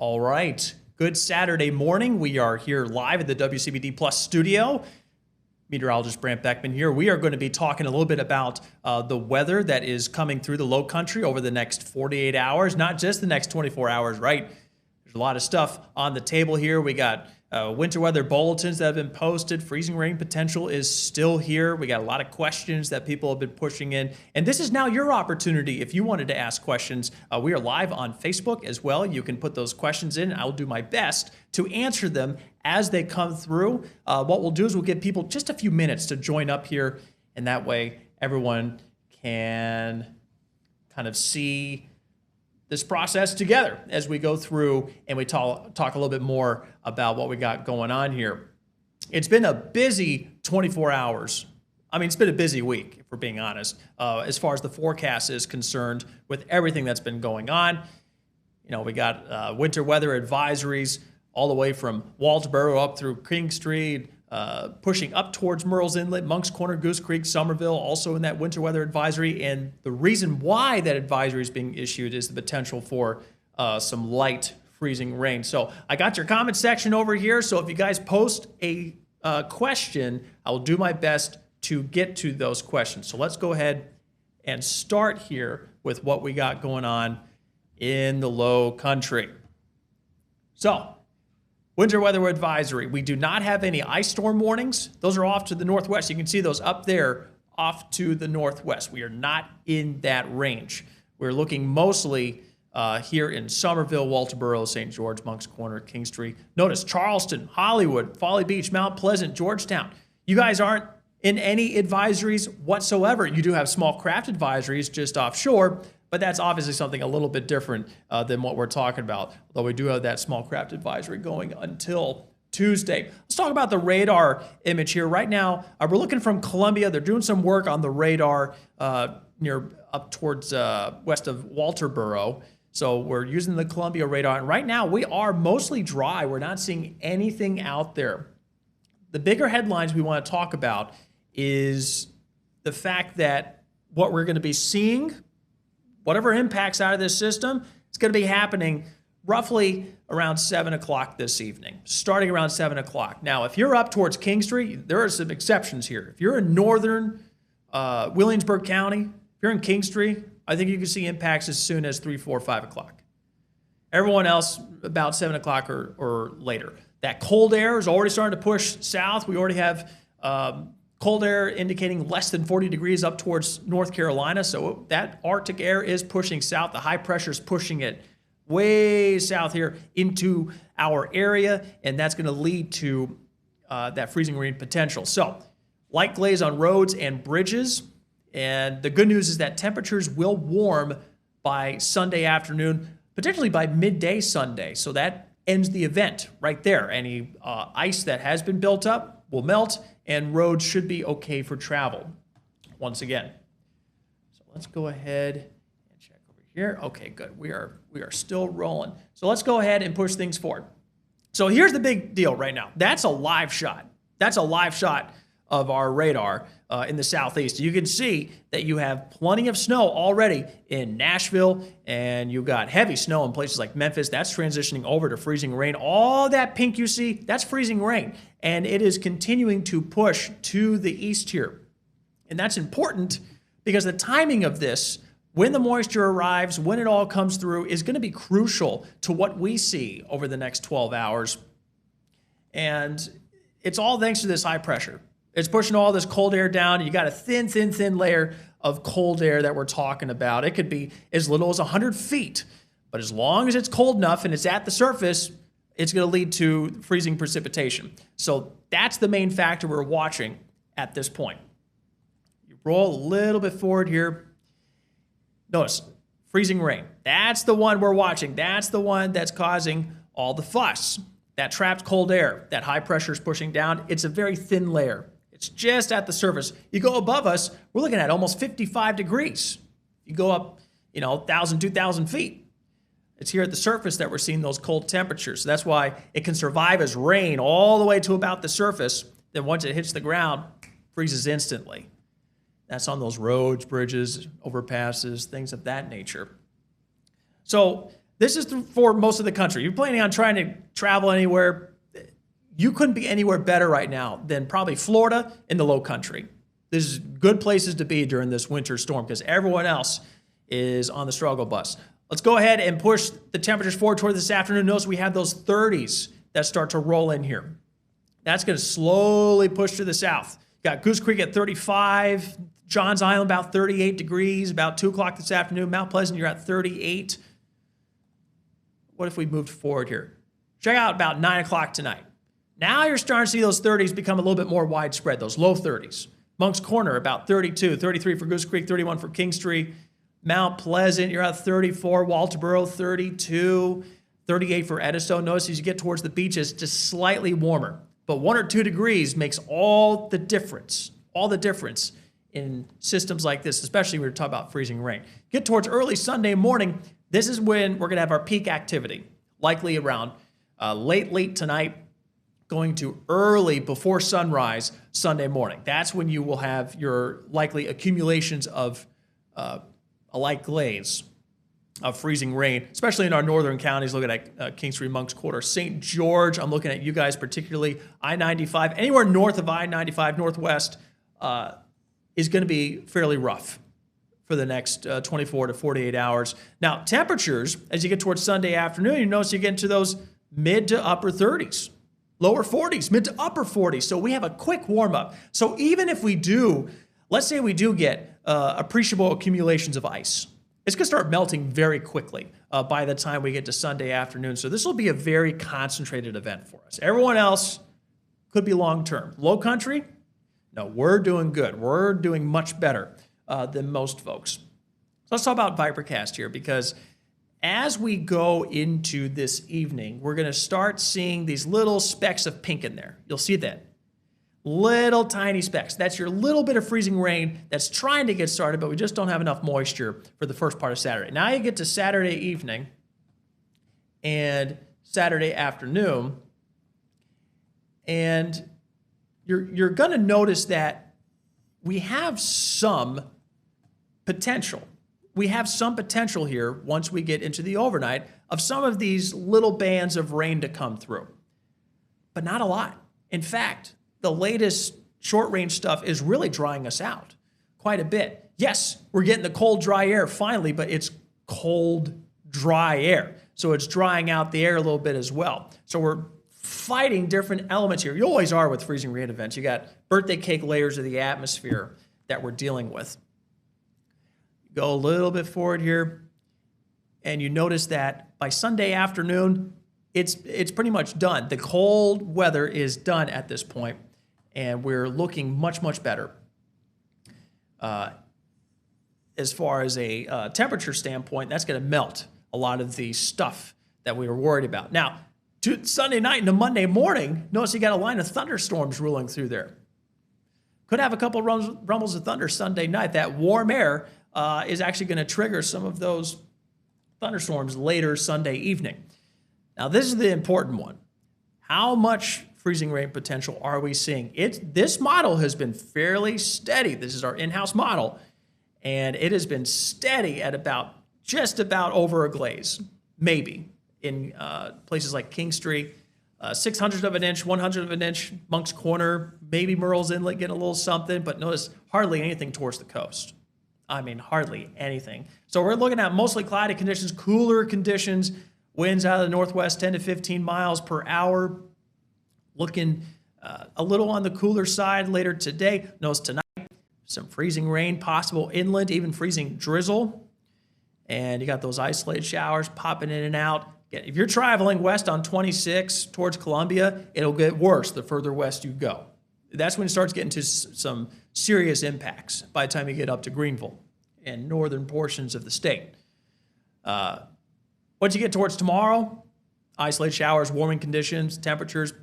All right. Good Saturday morning. We are here live at the WCBD Plus studio. Meteorologist Brant Beckman here. We are going to be talking a little bit about the weather that is coming through the low country over the next 48 hours, not just the next 24 hours, right? There's a lot of stuff on the table here. We got winter weather bulletins that have been posted. Freezing rain potential is still here. We got a lot of questions that people have been pushing in. And this is now your opportunity. If you wanted to ask questions, we are live on Facebook as well. You can put those questions in. I'll do my best to answer them as they come through. What we'll do is we'll give people just a few minutes to join up here. And that way everyone can kind of see this process together as we go through and we talk a little bit more about what we got going on here. It's been a busy 24 hours. I mean, it's been a busy week, if we're being honest, as far as the forecast is concerned with everything that's been going on. You know, we got winter weather advisories all the way from Walterboro up through King Street, pushing up towards Murrells Inlet, Monk's Corner, Goose Creek, Somerville, also in that winter weather advisory. And the reason why that advisory is being issued is the potential for some light freezing rain. So I got your comment section over here. So if you guys post a question, I will do my best to get to those questions. So let's go ahead and start here with what we got going on in the low country. So, winter weather advisory. We do not have any ice storm warnings. Those are off to the northwest. You can see those up there off to the northwest. We are not in that range. We're looking mostly here in Somerville, Walterboro, St. George, Monk's Corner, King Street. Notice Charleston, Hollywood, Folly Beach, Mount Pleasant, Georgetown. You guys aren't in any advisories whatsoever. You do have small craft advisories just offshore, but that's obviously something a little bit different than what we're talking about, although we do have that small craft advisory going until Tuesday. Let's talk about the radar image here. Right now, we're looking from Columbia. They're doing some work on the radar near up towards west of Walterboro. So we're using the Columbia radar. And right now, we are mostly dry. We're not seeing anything out there. The bigger headlines we want to talk about is the fact that what we're going to be seeing, whatever impacts out of this system, it's going to be happening roughly around 7 o'clock this evening, starting around 7 o'clock. Now, if you're up towards King Street, there are some exceptions here. If you're in northern Williamsburg County, if you're in King Street, I think you can see impacts as soon as 3, 4, 5 o'clock. Everyone else about 7 o'clock or later. That cold air is already starting to push south. We already have cold air indicating less than 40 degrees up towards North Carolina. So that Arctic air is pushing south. The high pressure is pushing it way south here into our area, and that's going to lead to that freezing rain potential. So light glaze on roads and bridges. And the good news is that temperatures will warm by Sunday afternoon, potentially by midday Sunday. So that ends the event right there. Any ice that has been built up will melt, and roads should be okay for travel once again. So let's go ahead and check over here. Okay, good. We are still rolling. So let's go ahead and push things forward. So here's the big deal right now. That's a live shot. That's a live shot of our radar in the southeast. You can see that you have plenty of snow already in Nashville, and you've got heavy snow in places like Memphis. That's transitioning over to freezing rain. All that pink you see, that's freezing rain, and it is continuing to push to the east here. And that's important because the timing of this, when the moisture arrives, when it all comes through, is going to be crucial to what we see over the next 12 hours. And it's all thanks to this high pressure. It's pushing all this cold air down. You got a thin, thin, thin layer of cold air that we're talking about. It could be as little as 100 feet. But as long as it's cold enough and it's at the surface, it's going to lead to freezing precipitation. So that's the main factor we're watching at this point. You roll a little bit forward here. Notice, freezing rain. That's the one we're watching. That's the one that's causing all the fuss. That trapped cold air, that high pressure is pushing down. It's a very thin layer. It's just at the surface. You go above us, we're looking at almost 55 degrees. You go up, 1,000, 2,000 feet. It's here at the surface that we're seeing those cold temperatures. So that's why it can survive as rain all the way to about the surface. Then once it hits the ground, freezes instantly. That's on those roads, bridges, overpasses, things of that nature. So this is for most of the country. You're planning on trying to travel anywhere, you couldn't be anywhere better right now than probably Florida in the low country. This is good places to be during this winter storm because everyone else is on the struggle bus. Let's go ahead and push the temperatures forward toward this afternoon. Notice we have those 30s that start to roll in here. That's going to slowly push to the south. Got Goose Creek at 35, Johns Island about 38 degrees, about 2 o'clock this afternoon. Mount Pleasant, you're at 38. What if we moved forward here? Check out about 9 o'clock tonight. Now you're starting to see those 30s become a little bit more widespread, those low 30s. Moncks Corner, about 32, 33 for Goose Creek, 31 for Kingstree. Mount Pleasant, you're at 34. Walterboro, 32. 38 for Edisto. Notice as you get towards the beaches, just slightly warmer. But 1 or 2 degrees makes all the difference in systems like this, especially when we're talking about freezing rain. Get towards early Sunday morning, this is when we're going to have our peak activity, likely around late tonight, going to early before sunrise Sunday morning. That's when you will have your likely accumulations of a light glaze of freezing rain, especially in our northern counties. Looking at Kingstree, Moncks Corner, St. George. I'm looking at you guys particularly. I-95, anywhere north of I-95, northwest, is going to be fairly rough for the next 24 to 48 hours. Now, temperatures, as you get towards Sunday afternoon, you notice you get into those mid to upper 30s, lower 40s, mid to upper 40s. So we have a quick warm up. So even if we do, let's say we do get appreciable accumulations of ice, it's going to start melting very quickly by the time we get to Sunday afternoon. So this will be a very concentrated event for us. Everyone else could be long-term. Low country, no, we're doing good. We're doing much better than most folks. So let's talk about Vipercast here, because as we go into this evening, we're going to start seeing these little specks of pink in there. You'll see that. Little tiny specks. That's your little bit of freezing rain that's trying to get started, but we just don't have enough moisture for the first part of Saturday. Now you get to Saturday evening and Saturday afternoon, and you're going to notice that we have some potential. We have some potential here once we get into the overnight of some of these little bands of rain to come through, but not a lot. In fact, the latest short-range stuff is really drying us out quite a bit. Yes, we're getting the cold, dry air finally, but it's cold, dry air. So it's drying out the air a little bit as well. So we're fighting different elements here. You always are with freezing rain events. You got birthday cake layers of the atmosphere that we're dealing with. Go a little bit forward here, and you notice that by Sunday afternoon, it's pretty much done. The cold weather is done at this point, and we're looking much, much better. As far as a temperature standpoint, that's going to melt a lot of the stuff that we were worried about. Now, to Sunday night into Monday morning, notice you got a line of thunderstorms rolling through there. Could have a couple rumbles of thunder Sunday night. That warm air is actually going to trigger some of those thunderstorms later Sunday evening. Now, this is the important one. How much freezing rain potential are we seeing? This model has been fairly steady. This is our in-house model, and it has been steady at just about over a glaze, maybe, in places like Kingstree. 600th of an inch, 100th of an inch, Moncks Corner, maybe Murrells Inlet getting a little something, but notice hardly anything towards the coast. I mean, hardly anything. So we're looking at mostly cloudy conditions, cooler conditions, winds out of the northwest 10 to 15 miles per hour. Looking a little on the cooler side later today. Notice tonight, some freezing rain, possible inland, even freezing drizzle. And you got those isolated showers popping in and out. If you're traveling west on 26 towards Columbia, it'll get worse the further west you go. That's when it starts getting to some serious impacts by the time you get up to Greenville and northern portions of the state. Once you get towards tomorrow, isolated showers, warming conditions, temperatures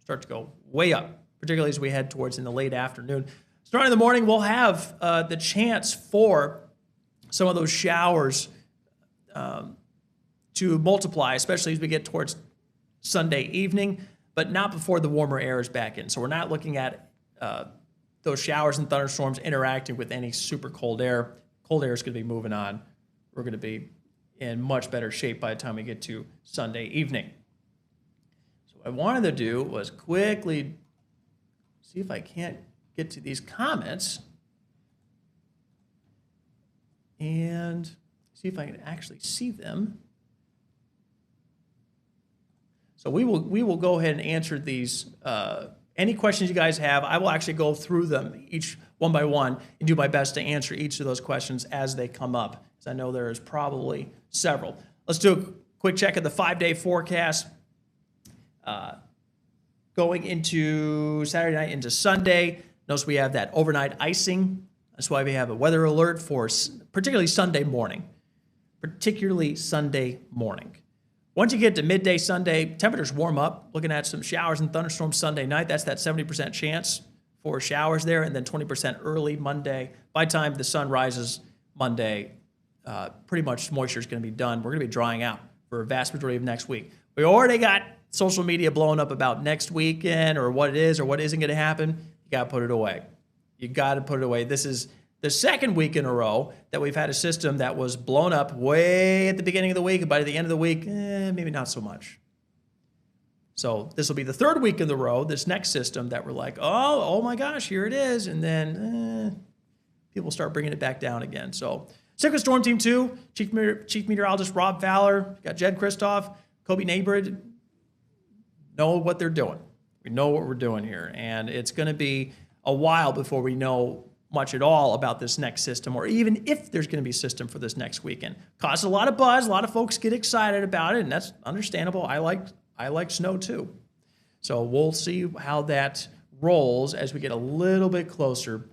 start to go way up, particularly as we head towards in the late afternoon. Starting in the morning, we'll have the chance for some of those showers to multiply, especially as we get towards Sunday evening, but not before the warmer air is back in. So we're not looking at those showers and thunderstorms interacting with any super cold air. Cold air is going to be moving on. We're going to be in much better shape by the time we get to Sunday evening. So what I wanted to do was quickly see if I can't get to these comments and see if I can actually see them. So we will go ahead and answer these. Any questions you guys have, I will actually go through them each one by one and do my best to answer each of those questions as they come up, because I know there is probably several. Let's do a quick check of the 5-day forecast. Going into Saturday night into Sunday, notice we have that overnight icing. That's why we have a weather alert for particularly Sunday morning. Once you get to midday Sunday, temperatures warm up. Looking at some showers and thunderstorms Sunday night. That's that 70% chance for showers there, and then 20% early Monday. By the time the sun rises Monday, pretty much moisture is going to be done. We're going to be drying out for a vast majority of next week. We already got social media blowing up about next weekend or what it is or what isn't going to happen. You got to put it away. You got to put it away. This is the second week in a row that we've had a system that was blown up way at the beginning of the week, and by the end of the week, maybe not so much. So this will be the third week in the row, this next system that we're like, oh my gosh, here it is. And then people start bringing it back down again. So Secret Storm Team 2, Chief Meteorologist Rob Fowler, got Jed Kristoff, Kobe Nabrid, know what they're doing. We know what we're doing here. And it's going to be a while before we know much at all about this next system, or even if there's going to be a system for this next weekend. Causes a lot of buzz. A lot of folks get excited about it, and that's understandable. I like snow too. So we'll see how that rolls as we get a little bit closer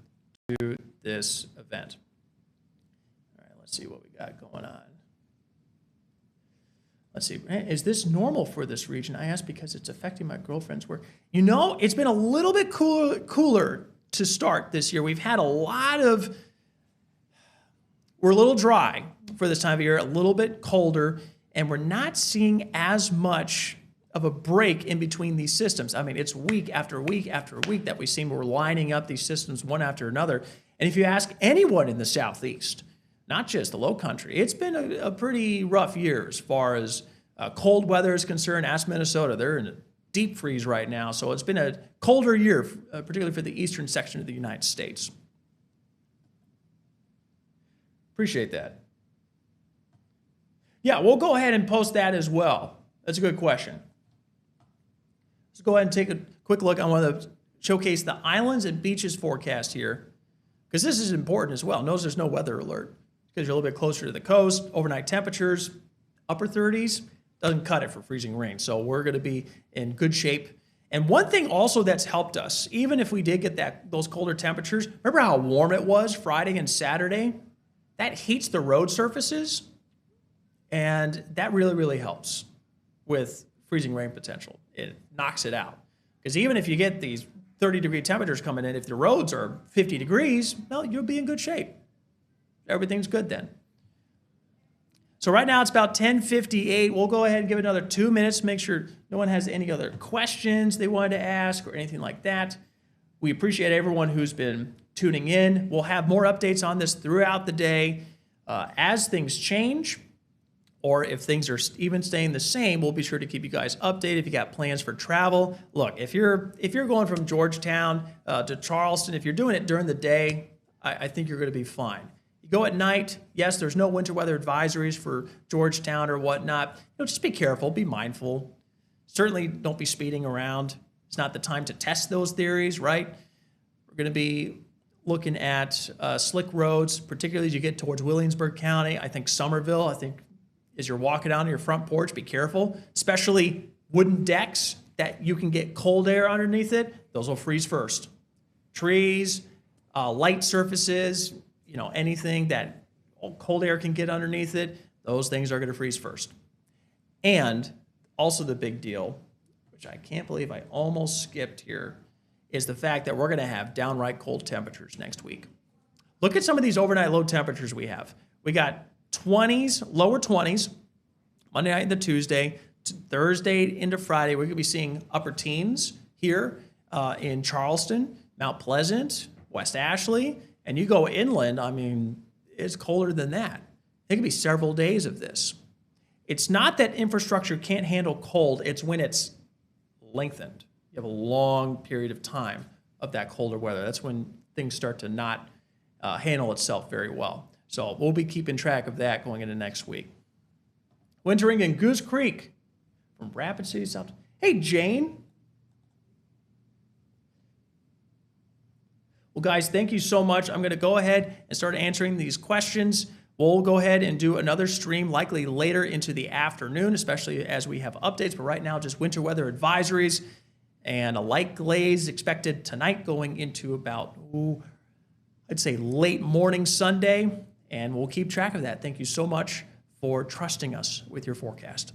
to this event. All right, let's see what we got going on. Let's see, is this normal for this region? I ask because it's affecting my girlfriend's work. You know, it's been a little bit cooler to start this year. We've had we're a little dry for this time of year, a little bit colder, and we're not seeing as much of a break in between these systems. I mean, it's week after week after week that we seem we're lining up these systems one after another. And if you ask anyone in the Southeast, not just the Low Country, it's been a pretty rough year as far as cold weather is concerned. Ask Minnesota, they're in a deep freeze right now. So it's been a colder year, particularly for the eastern section of the United States. Appreciate that. Yeah, we'll go ahead and post that as well. That's a good question. Let's go ahead and take a quick look. I want to showcase the islands and beaches forecast here, because this is important as well. Notice there's no weather alert because you're a little bit closer to the coast. Overnight temperatures, upper 30s. Doesn't cut it for freezing rain. So we're going to be in good shape. And one thing also that's helped us, even if we did get those colder temperatures, remember how warm it was Friday and Saturday? That heats the road surfaces, and that really, really helps with freezing rain potential. It knocks it out. Because even if you get these 30-degree temperatures coming in, if the roads are 50 degrees, well, you'll be in good shape. Everything's good then. So right now it's about 10:58. We'll go ahead and give it another 2 minutes to make sure no one has any other questions they wanted to ask or anything like that. We appreciate everyone who's been tuning in. We'll have more updates on this throughout the day. As things change, or if things are even staying the same, we'll be sure to keep you guys updated. If you got plans for travel, look, if you're going from Georgetown to Charleston, if you're doing it during the day, I think you're going to be fine. Go at night, yes, there's no winter weather advisories for Georgetown or whatnot. Just be careful, be mindful. Certainly don't be speeding around. It's not the time to test those theories, right? We're going to be looking at slick roads, particularly as you get towards Williamsburg County. I think Somerville, as you're walking down to your front porch, be careful, especially wooden decks that you can get cold air underneath it. Those will freeze first. Trees, light surfaces, anything that cold air can get underneath it, those things are going to freeze first. And also the big deal, which I can't believe I almost skipped here, is the fact that we're going to have downright cold temperatures next week. Look at some of these overnight low temperatures we have. We got 20s, lower 20s, Monday night into Tuesday, Thursday into Friday. We're going to be seeing upper teens here in Charleston, Mount Pleasant, West Ashley. And you go inland, it's colder than that. It could be several days of this. It's not that infrastructure can't handle cold, it's when it's lengthened. You have a long period of time of that colder weather. That's when things start to not handle itself very well. So we'll be keeping track of that going into next week. Wintering in Goose Creek from Rapid City, South. Hey, Jane. Well, guys, thank you so much. I'm going to go ahead and start answering these questions. We'll go ahead and do another stream likely later into the afternoon, especially as we have updates. But right now, just winter weather advisories and a light glaze expected tonight going into about, I'd say late morning Sunday. And we'll keep track of that. Thank you so much for trusting us with your forecast.